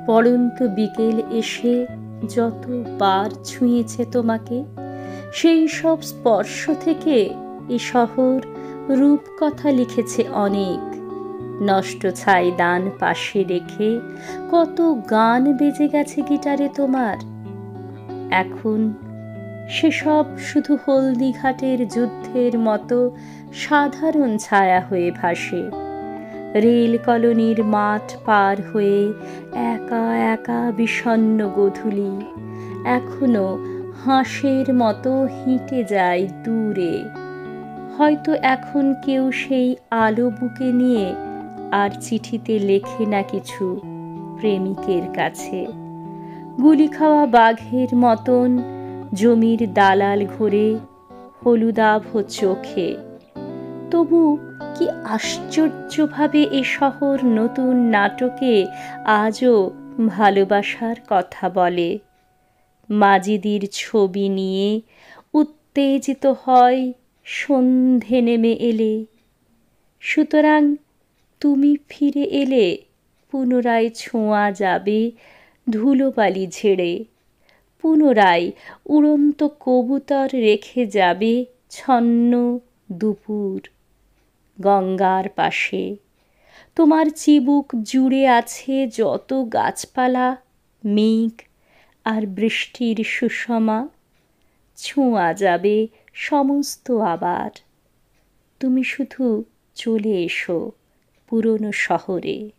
পড়ন্ত বিকেল এসে যতবার ছুঁয়েছে তোমাকে, সেই সব স্পর্শ থেকে এ শহর রূপকথা লিখেছে অনেক। নষ্ট ছাই দান পাশে রেখে কত গান বেজে গেছে গিটারে তোমার। এখন সেসব শুধু হলদিঘাটের যুদ্ধের মতো সাধারণ ছায়া হয়ে ভাসে। রেল কলোনির মাঠ পার হয়ে একা একা বিষণ্ণ গোধূলি এখনো হাঁসের মতো হেঁটে যায় দূরে। হয়তো এখন কেউ সেই আলো বুকে নিয়ে আর চিঠিতে লেখে না কিছু প্রেমিকের কাছে। গুলি খাওয়া বাঘের মতন জমির দালাল ঘোরে হলুদাভ চোখে। তবু কি আশ্চর্যভাবে এ শহর নতুন নাটকে আজও ভালোবাসার কথা বলে। মাজিদির ছবি নিয়ে উত্তেজিত হয় সন্ধে নেমে এলে। সুতরাং তুমি ফিরে এলে পুনরায় ছোঁয়া যাবে ধুলোবালি ঝেড়ে। পুনরায় উড়ন্ত কবুতর রেখে যাবে ছন্ন দুপুর। গঙ্গার পাশে তোমার চিবুক জুড়ে আছে যত গাছপালা, মেঘ আর বৃষ্টির সুষমা। ছোঁয়া যাবে সমস্ত আবার। তুমি শুধু চলে এসো পুরনো শহরে।